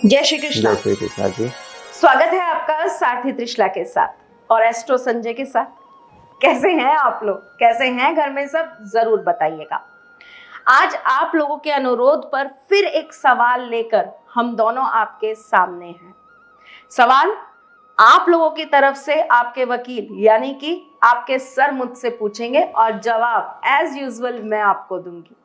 जय श्री कृष्ण। जय श्री कृष्णा जी। स्वागत है आपका सारथी त्रिशला के साथ और एस्ट्रो संजय के साथ। कैसे हैं आप लोग, कैसे हैं घर में सब, जरूर बताइएगा। आज आप लोगों के अनुरोध पर फिर एक सवाल लेकर हम दोनों आपके सामने हैं। सवाल आप लोगों की तरफ से आपके वकील यानी कि आपके सर मुझसे पूछेंगे और जवाब एज यूजुअल मैं आपको दूंगी।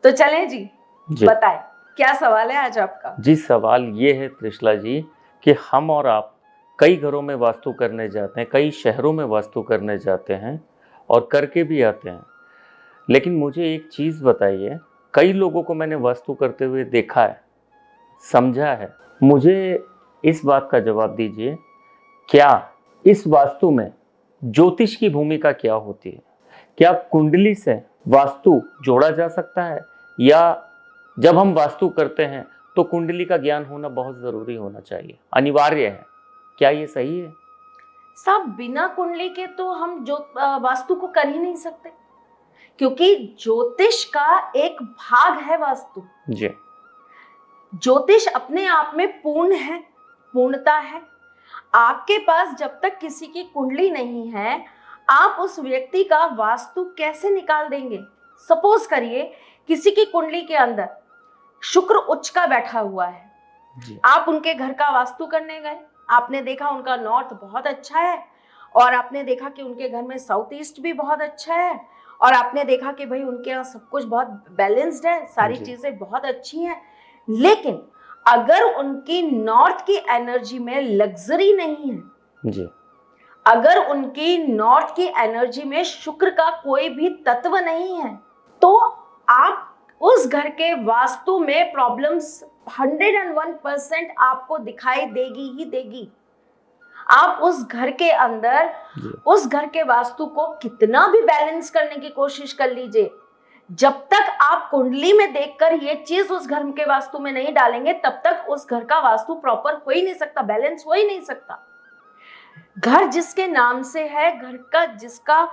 तो चलें जी। बताएं क्या सवाल है आज आपका। जी सवाल ये है त्रिशला जी कि हम और आप कई घरों में वास्तु करने जाते हैं, कई शहरों में वास्तु करने जाते हैं और करके भी आते हैं, लेकिन मुझे एक चीज़ बताइए, कई लोगों को मैंने वास्तु करते हुए देखा है, समझा है। मुझे इस बात का जवाब दीजिए, क्या इस वास्तु में ज्योतिष की भूमिका क्या होती है? क्या कुंडली से वास्तु जोड़ा जा सकता है, या जब हम वास्तु करते हैं तो कुंडली का ज्ञान होना बहुत जरूरी होना चाहिए, अनिवार्य है? क्या ये सही है? सब बिना कुंडली के तो हम जो वास्तु को कर ही नहीं सकते, क्योंकि ज्योतिष का एक भाग है वास्तु। जी। ज्योतिष अपने आप में पूर्ण है, पूर्णता है। आपके पास जब तक किसी की कुंडली नहीं है, आप उस व्यक्ति का वास्तु कैसे निकाल देंगे? सपोज करिए किसी की कुंडली के अंदर शुक्र उच्च का बैठा हुआ है जी। आप उनके घर का वास्तु करने गए, आपने देखा उनका नॉर्थ बहुत अच्छा है और आपने देखा कि उनके घर में साउथ ईस्ट भी बहुत अच्छा है और आपने देखा कि भाई उनके यहाँ सब कुछ बहुत बैलेंस्ड है, सारी चीजें बहुत अच्छी हैं। लेकिन अगर उनकी नॉर्थ की एनर्जी में लग्जरी नहीं है जी। अगर उनकी नॉर्थ की एनर्जी में शुक्र का कोई भी तत्व नहीं है, तो आप उस घर के वास्तु में प्रॉब्लम्स 101% आपको दिखाई देगी ही देगी। आप उस घर के अंदर उस घर के वास्तु को कितना भी बैलेंस करने की कोशिश कर लीजिए, जब तक आप कुंडली में देखकर ये चीज उस घर के वास्तु में नहीं डालेंगे, तब तक उस घर का वास्तु प्रॉपर हो ही नहीं सकता, बैलेंस हो ही नहीं सकता। घर जिसके नाम से है, घर का जिसका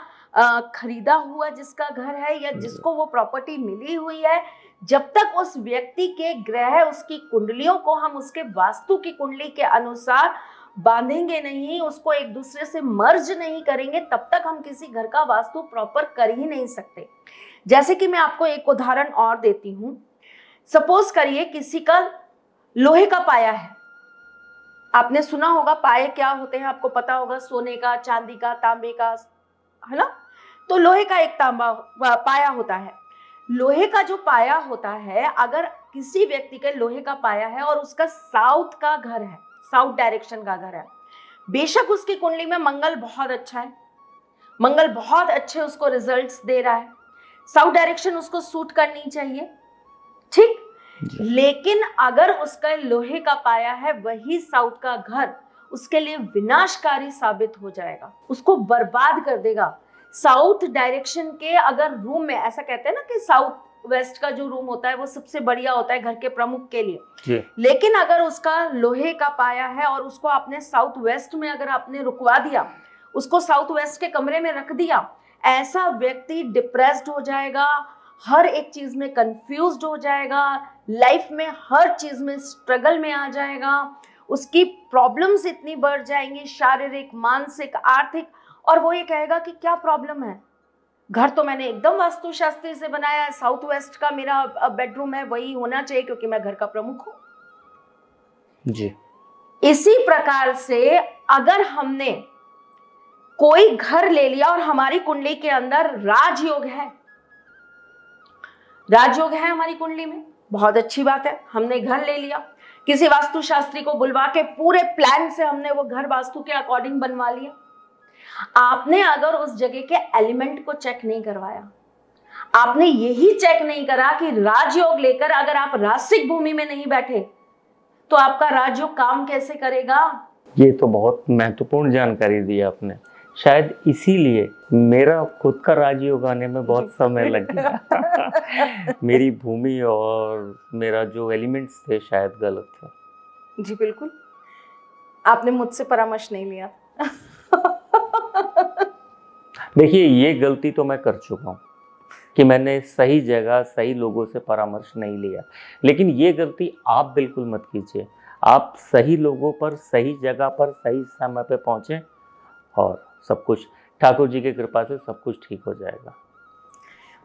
खरीदा हुआ जिसका घर है या जिसको वो प्रॉपर्टी मिली हुई है, जब तक उस व्यक्ति के ग्रह, उसकी कुंडलियों को हम उसके वास्तु की कुंडली के अनुसार बांधेंगे नहीं, उसको एक दूसरे से मर्ज नहीं करेंगे, तब तक हम किसी घर का वास्तु प्रॉपर कर ही नहीं सकते। जैसे कि मैं आपको एक उदाहरण और देती हूँ। सपोज करिए किसी का लोहे का पाया है। आपने सुना होगा पाए क्या होते हैं, आपको पता होगा, सोने का, चांदी का, तांबे का, है ना। तो लोहे का एक पाया होता है। लोहे का जो पाया होता है, अगर किसी व्यक्ति के लोहे का पाया है और उसका साउथ का घर है, साउथ डायरेक्शन का घर है, बेशक उसकी कुंडली में मंगल बहुत अच्छा है, मंगल बहुत अच्छे उसको रिजल्ट्स दे रहा है, साउथ डायरेक्शन उसको सूट करनी चाहिए, ठीक। लेकिन अगर उसका लोहे का पाया है, वही साउथ का घर उसके लिए विनाशकारी साबित हो जाएगा, उसको बर्बाद कर देगा। साउथ डायरेक्शन के अगर रूम में, ऐसा कहते हैं ना कि साउथ वेस्ट का जो रूम होता है वो सबसे बढ़िया होता है घर के प्रमुख के लिए, लेकिन अगर उसका लोहे का पाया है और उसको आपने साउथ वेस्ट में अगर आपने रुकवा दिया, उसको साउथ वेस्ट के कमरे में रख दिया, ऐसा व्यक्ति डिप्रेस्ड हो जाएगा, हर एक चीज में कंफ्यूज्ड हो जाएगा, लाइफ में हर चीज में स्ट्रगल में आ जाएगा, उसकी प्रॉब्लम्स इतनी बढ़ जाएंगी, शारीरिक, मानसिक, आर्थिक, और वो ये कहेगा कि क्या प्रॉब्लम है, घर तो मैंने एकदम वास्तुशास्त्री से बनाया है, साउथ वेस्ट का मेरा बेडरूम है, वही होना चाहिए क्योंकि मैं घर का प्रमुख हूं जी। इसी प्रकार से अगर हमने कोई घर ले लिया और हमारी कुंडली के अंदर राजयोग है, राजयोग है हमारी कुंडली में, बहुत अच्छी बात है, हमने घर ले लिया, किसी वास्तुशास्त्री को बुलवा के पूरे प्लान से हमने वो घर वास्तु के अकॉर्डिंग बनवा लिया। आपने अगर उस जगह के एलिमेंट को चेक नहीं करवाया, आपने यही चेक नहीं करा कि राजयोग लेकर अगर आप रासिक भूमि में नहीं बैठे तो आपका राजयोग काम कैसे करेगा। ये तो बहुत महत्वपूर्ण जानकारी दी आपने, शायद इसीलिए मेरा खुद का राजयोग आने में बहुत समय लग गया। मेरी भूमि और मेरा जो एलिमेंट्स थे शायद गलत थे। जी बिल्कुल, आपने मुझसे परामर्श नहीं लिया। देखिए ये गलती तो मैं कर चुका हूँ कि मैंने सही जगह सही लोगों से परामर्श नहीं लिया, लेकिन ये गलती आप बिल्कुल मत कीजिए। आप सही लोगों पर, सही जगह पर, सही समय पे पहुँचें और सब कुछ ठाकुर जी की कृपा से सब कुछ ठीक हो जाएगा।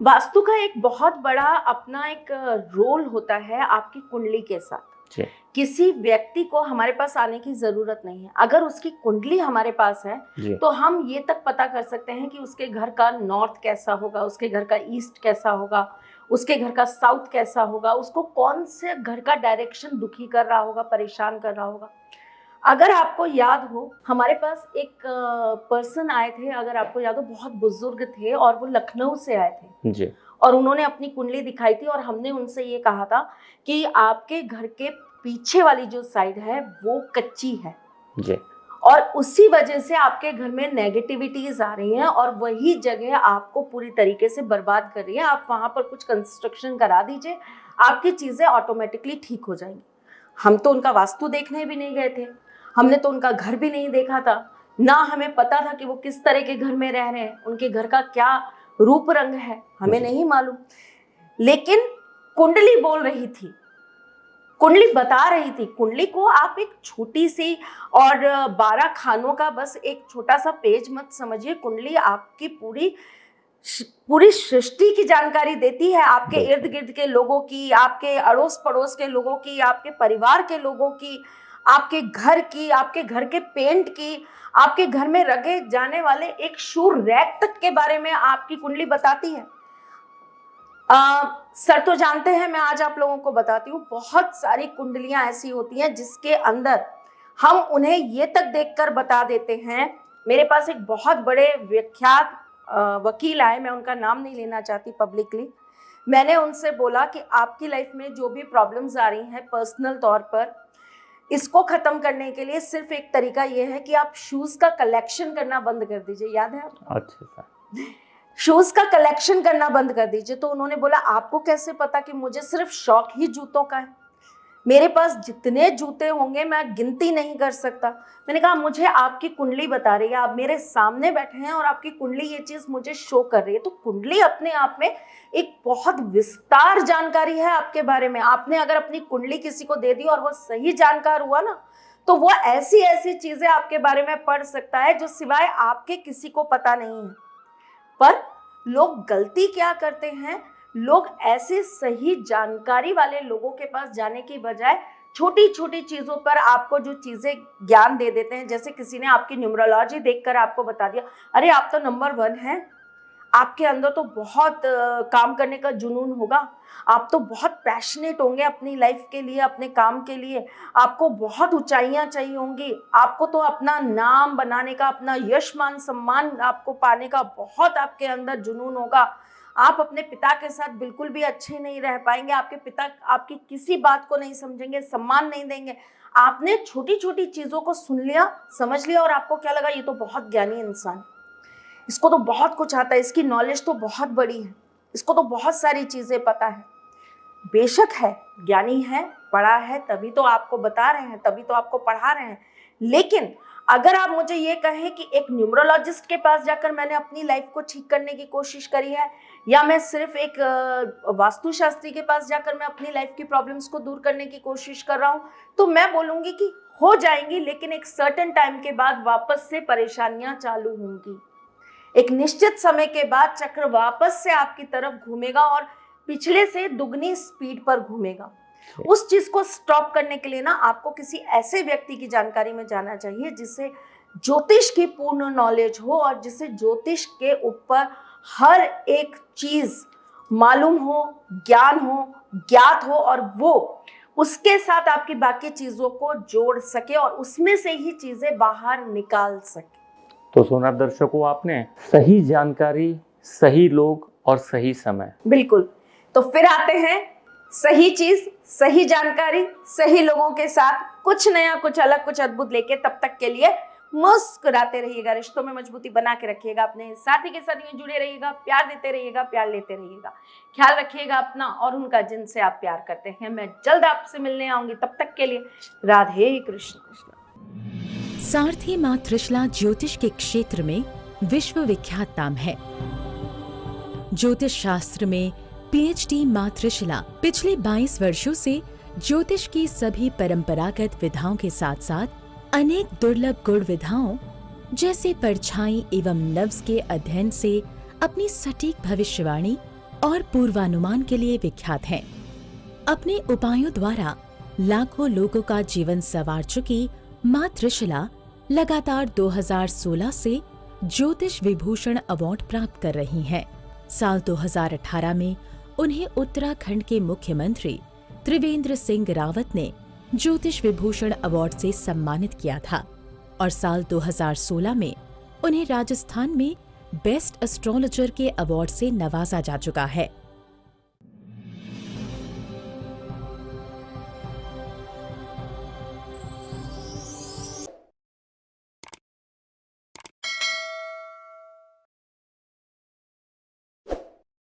वास्तु का एक बहुत बड़ा अपना एक रोल होता है आपकी कुंडली के साथ। जी। किसी व्यक्ति को हमारे पास आने की जरूरत नहीं है, अगर उसकी कुंडली हमारे पास है जी। तो हम ये तक पता कर सकते हैं कि उसके घर का नॉर्थ कैसा होगा, उसके घर का ईस्ट कैसा होगा, उसके घर का साउथ कैसा होगा, उसको कौन से घर का डायरेक्शन दुखी कर रहा होगा, परेशान कर रहा होगा। अगर आपको याद हो, हमारे पास एक पर्सन आए थे, अगर आपको याद हो, बहुत बुजुर्ग थे और वो लखनऊ से आए थे जी। और उन्होंने अपनी कुंडली दिखाई थी और हमने उनसे ये कहा था कि आपके घर के पीछे वाली जो साइड है वो कच्ची है जी। और उसी वजह से आपके घर में नेगेटिविटीज आ रही हैं और वही जगह आपको पूरी तरीके से बर्बाद कर रही है। आप वहां पर कुछ कंस्ट्रक्शन करा दीजिए, आपकी चीजें ऑटोमेटिकली ठीक हो जाएंगी। हम तो उनका वास्तु देखने भी नहीं गए थे, हमने तो उनका घर भी नहीं देखा था, ना हमें पता था कि वो किस तरह के घर में रह रहे हैं, उनके घर का क्या रूप रंग है, हमें नहीं मालूम। लेकिन कुंडली बोल रही थी, कुंडली बता रही थी। कुंडली को आप एक छोटी सी और 12 खानों का बस एक छोटा सा पेज मत समझिए। कुंडली आपकी पूरी सृष्टि की जानकारी देती है, आपके इर्द गिर्द के लोगों की, आपके अड़ोस पड़ोस के लोगों की, आपके परिवार के लोगों की, आपके घर की, आपके घर के पेंट की, आपके घर में रखे जाने वाले एक शू रैक तक के बारे में आपकी कुंडली बताती है। सर तो जानते हैं, मैं आज आप लोगों को बताती हूँ, बहुत सारी कुंडलियां ऐसी होती हैं जिसके अंदर हम उन्हें ये तक देखकर बता देते हैं। मेरे पास एक बहुत बड़े विख्यात वकील आए, मैं उनका नाम नहीं लेना चाहती पब्लिकली। मैंने उनसे बोला कि आपकी लाइफ में जो भी प्रॉब्लम्स आ रही हैं पर्सनल तौर पर, इसको खत्म करने के लिए सिर्फ एक तरीका ये है कि आप शूज का कलेक्शन करना बंद कर दीजिए। याद है आपको? अच्छा, शूज का कलेक्शन करना बंद कर दीजिए। तो उन्होंने बोला आपको कैसे पता कि मुझे सिर्फ शौक ही जूतों का है, मेरे पास जितने जूते होंगे मैं गिनती नहीं कर सकता। मैंने कहा मुझे आपकी कुंडली बता रही है, आप मेरे सामने बैठे हैं और आपकी कुंडली ये चीज मुझे शो कर रही है। तो कुंडली अपने आप में एक बहुत विस्तार जानकारी है आपके बारे में। आपने अगर अपनी कुंडली किसी को दे दी और वो सही जानकार हुआ ना, तो वो ऐसी ऐसी चीजें आपके बारे में पढ़ सकता है जो सिवाय आपके किसी को पता नहीं है। पर लोग गलती क्या करते हैं, लोग ऐसे सही जानकारी वाले लोगों के पास जाने की बजाय छोटी छोटी चीजों पर आपको जो चीजें ज्ञान दे देते हैं। जैसे किसी ने आपकी न्यूमरोलॉजी देखकर आपको बता दिया, अरे आप तो नंबर 1 हैं, आपके अंदर तो बहुत काम करने का जुनून होगा, आप तो बहुत पैशनेट होंगे अपनी लाइफ के लिए, अपने काम के लिए, आपको बहुत ऊंचाइयां चाहिए होंगी, आपको तो अपना नाम बनाने का, अपना यश मान सम्मान आपको पाने का बहुत आपके अंदर जुनून होगा। आप अपने पिता के साथ बिल्कुल भी अच्छे नहीं रह पाएंगे, आपके पिता आपकी किसी बात को नहीं समझेंगे, सम्मान नहीं देंगे। आपने छोटी छोटी चीजों को सुन लिया, समझ लिया और आपको क्या लगा, ये तो बहुत ज्ञानी इंसान है, इसको तो बहुत कुछ आता है, इसकी नॉलेज तो बहुत बड़ी है, इसको तो बहुत सारी चीजें पता है। बेशक है, ज्ञानी है, पढ़ा है, तभी तो आपको बता रहे हैं, तभी तो आपको पढ़ा रहे हैं। लेकिन अगर आप मुझे ये कहें कि एक न्यूमरोलॉजिस्ट के पास जाकर मैंने अपनी लाइफ को ठीक करने की कोशिश करी है, या मैं सिर्फ एक वास्तुशास्त्री के पास जाकर मैं अपनी लाइफ की प्रॉब्लम्स को दूर करने की कोशिश कर रहा हूँ, तो मैं बोलूँगी कि हो जाएंगी, लेकिन एक सर्टेन टाइम के बाद वापस से परेशानियां चालू होंगी। एक निश्चित समय के बाद चक्र वापस से आपकी तरफ घूमेगा और पिछले से दुगनी स्पीड पर घूमेगा। उस चीज को स्टॉप करने के लिए ना आपको किसी ऐसे व्यक्ति की जानकारी में जाना चाहिए जिसे ज्योतिष की पूर्ण नॉलेज हो और जिसे ज्योतिष के ऊपर हर एक चीज मालूम हो, ज्ञान हो, ज्ञात हो और वो उसके साथ आपकी बाकी चीजों को जोड़ सके और उसमें से ही चीजें बाहर निकाल सके। तो सुना दर्शकों, आपने सही जानकारी, सही लोग और सही समय। बिल्कुल। तो फिर आते हैं सही चीज, सही जानकारी, सही लोगों के साथ कुछ नया, कुछ अलग, कुछ अद्भुत लेके। तब तक के लिए मुस्कुराते रहिएगा, रिश्तों में मजबूती बना के रखिएगा, अपने साथी के साथ यूं जुड़े रहिएगा, प्यार देते रहिएगा, प्यार लेते रहिएगा, ख्याल रखिएगा अपना और उनका जिनसे आप प्यार करते हैं। मैं जल्द आपसे मिलने आऊंगी, तब तक के लिए राधे कृष्ण। सारथी मां त्रिशला ज्योतिष के क्षेत्र में विश्व विख्यात नाम है। ज्योतिष शास्त्र में पीएचडी मां त्रिशला पिछले 22 वर्षों से ज्योतिष की सभी परंपरागत विधाओं के साथ साथ अनेक दुर्लभ गुण विधाओं जैसे परछाई एवं लफ्ज के अध्ययन से अपनी सटीक भविष्यवाणी और पूर्वानुमान के लिए विख्यात हैं। अपने उपायों द्वारा लाखों लोगों का जीवन संवार चुकी मां त्रिशला लगातार 2016 से ज्योतिष विभूषण अवार्ड प्राप्त कर रही हैं। साल 2018 में उन्हें उत्तराखंड के मुख्यमंत्री त्रिवेंद्र सिंह रावत ने ज्योतिष विभूषण अवार्ड से सम्मानित किया था और साल 2016 में उन्हें राजस्थान में बेस्ट एस्ट्रोलॉजर के अवार्ड से नवाजा जा चुका है।